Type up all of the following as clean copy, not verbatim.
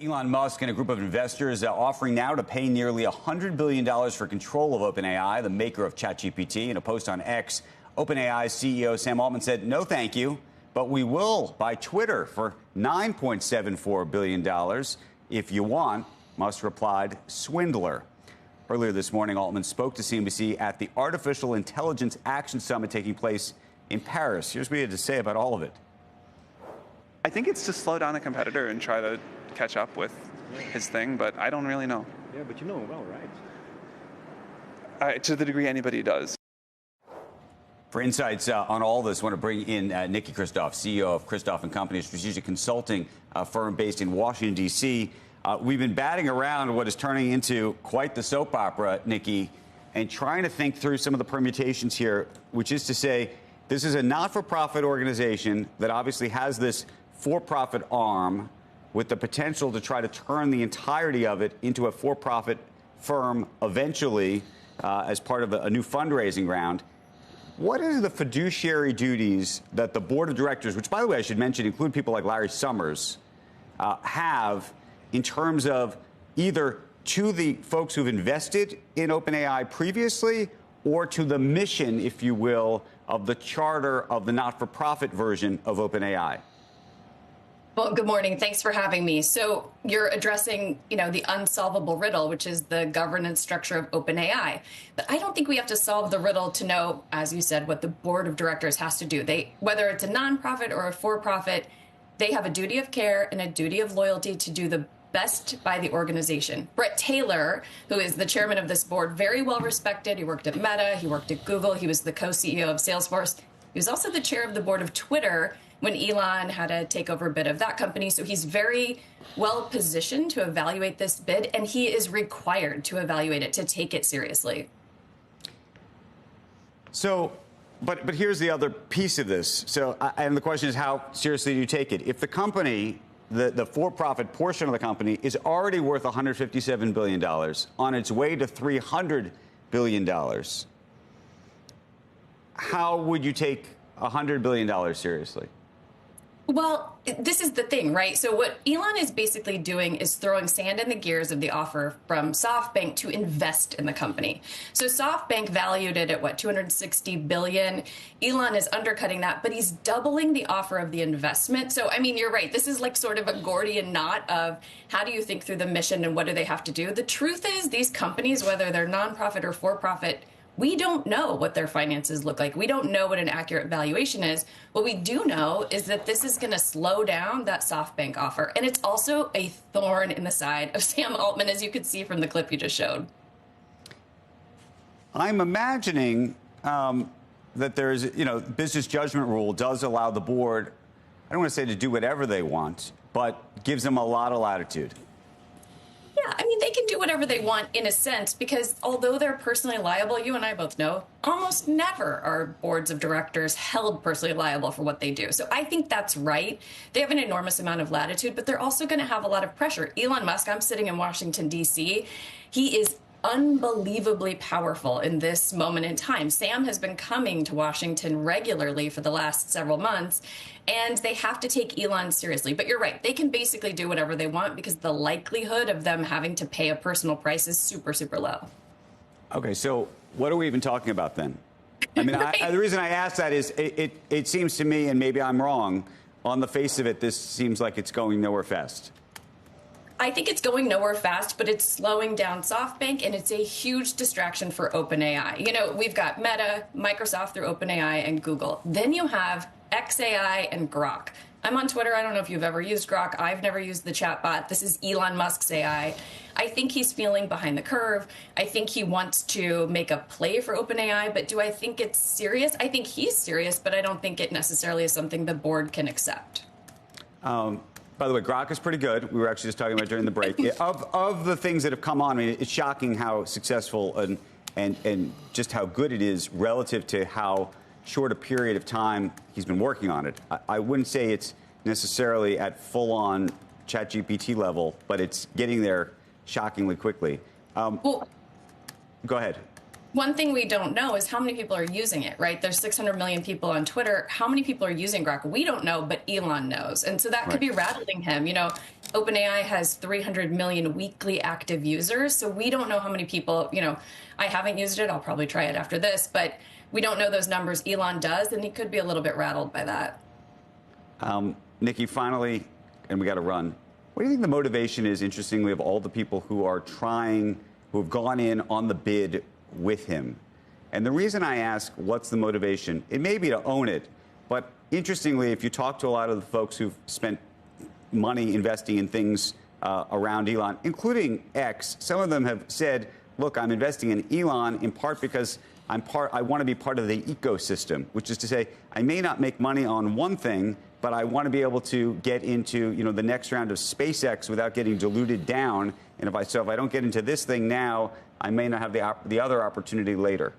Elon Musk and a group of investors offering now to pay nearly $100 billion for control of OpenAI, the maker of ChatGPT. In a post on X, OpenAI CEO Sam Altman said, "No, thank you, but we will buy Twitter for $9.74 billion if you want." Musk replied, "Swindler." Earlier this morning, Altman spoke to CNBC at the Artificial Intelligence Action Summit taking place in Paris. Here's what he had to say about all of it. I think it's to slow down a competitor and try to catch up with his thing, but I don't really know. Yeah, but you know him well, right? To the degree anybody does. For insights on all this, I want to bring in Niki Christoff, CEO of Christoff & Company, a strategic consulting firm based in Washington, D.C. We've been batting around what is turning into quite the soap opera, Niki, and trying to think through some of the permutations here, which is to say this is a not-for-profit organization that obviously has this for-profit arm with the potential to try to turn the entirety of it into a for-profit firm eventually as part of a new fundraising round. What are the fiduciary duties that the board of directors, which, by the way, I should mention, include people like Larry Summers, have in terms of either to the folks who've invested in OpenAI previously or to the mission, if you will, of the charter of the not-for-profit version of OpenAI? Well, good morning. Thanks for having me. So you're addressing, the unsolvable riddle, which is the governance structure of OpenAI. But I don't think we have to solve the riddle to know, as you said, what the board of directors has to do. Whether it's a nonprofit or a for-profit, they have a duty of care and a duty of loyalty to do the best by the organization. Brett Taylor, who is the chairman of this board, very well respected. He worked at Meta. He worked at Google. He was the co-CEO of Salesforce. He was also the chair of the board of Twitter when Elon had to take over a bit of that company. So he's very well positioned to evaluate this bid, and he is required to evaluate it, to take it seriously. So, but here's the other piece of this. So, and the question is, how seriously do you take it? If the company, the for-profit portion of the company, is already worth $157 billion, on its way to $300 billion, how would you take $100 billion seriously? Well, this is the thing, right? So what Elon is basically doing is throwing sand in the gears of the offer from SoftBank to invest in the company. So SoftBank valued it at, $260 billion. Elon is undercutting that, but he's doubling the offer of the investment. So, I mean, you're right. This is like sort of a Gordian knot of how do you think through the mission and what do they have to do? The truth is these companies, whether they're nonprofit or for-profit, we don't know what their finances look like. We don't know what an accurate valuation is. What we do know is that this is going to slow down that SoftBank offer. And it's also a thorn in the side of Sam Altman, as you could see from the clip you just showed. I'm imagining that there's, business judgment rule does allow the board, I don't want to say to do whatever they want, but gives them a lot of latitude. Yeah, I mean, they can do whatever they want in a sense, because although they're personally liable, you and I both know, almost never are boards of directors held personally liable for what they do. So I think that's right. They have an enormous amount of latitude, but they're also going to have a lot of pressure. Elon Musk, I'm sitting in Washington, D.C. He is unbelievably powerful in this moment in time. Sam has been coming to Washington regularly for the last several months, and they have to take Elon seriously. But you're right. They can basically do whatever they want because the likelihood of them having to pay a personal price is super, super low. Okay, so what are we even talking about then? I mean, right. The reason I ask that is it seems to me, and maybe I'm wrong, on the face of it, this seems like it's going nowhere fast. I think it's going nowhere fast, but it's slowing down SoftBank, and it's a huge distraction for OpenAI. We've got Meta, Microsoft through OpenAI, and Google. Then you have XAI and Grok. I'm on Twitter. I don't know if you've ever used Grok. I've never used the chatbot. This is Elon Musk's AI. I think he's feeling behind the curve. I think he wants to make a play for OpenAI, but do I think it's serious? I think he's serious, but I don't think it necessarily is something the board can accept. By the way, Grok is pretty good. We were actually just talking about during the break. Of the things that have come on, I mean, it's shocking how successful and just how good it is relative to how short a period of time he's been working on it. I wouldn't say it's necessarily at full-on ChatGPT level, but it's getting there shockingly quickly. Go ahead. One thing we don't know is how many people are using it, right? There's 600 million people on Twitter. How many people are using Grok? We don't know, but Elon knows. And so that could be rattling him. You know, OpenAI has 300 million weekly active users. So we don't know how many people, you know, I haven't used it. I'll probably try it after this, but we don't know those numbers. Elon does, and he could be a little bit rattled by that. Niki, finally, and we got to run. What do you think the motivation is, interestingly, of all the people who are trying, who have gone in on the bid with him? And the reason I ask what's the motivation, it may be to own it, but interestingly, if you talk to a lot of the folks who've spent money investing in things around Elon, including X, some of them have said, look, I'm investing in Elon in part because I want to be part of the ecosystem, which is to say, I may not make money on one thing, but I want to be able to get into, you know, the next round of SpaceX without getting diluted down. And if I don't get into this thing now, I may not have the other opportunity later.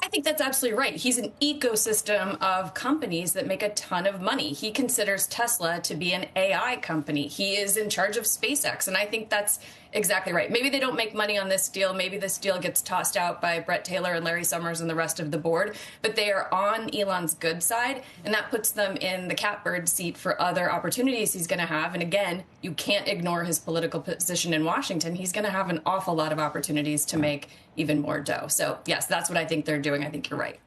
I think that's absolutely right. He's an ecosystem of companies that make a ton of money. He considers Tesla to be an AI company. He is in charge of SpaceX, and I think that's exactly right. Maybe they don't make money on this deal. Maybe this deal gets tossed out by Brett Taylor and Larry Summers and the rest of the board, but they are on Elon's good side, and that puts them in the catbird seat for other opportunities he's going to have. And again, you can't ignore his political position in Washington. He's going to have an awful lot of opportunities to make even more dough. So yes, that's what I think they're doing. I think you're right.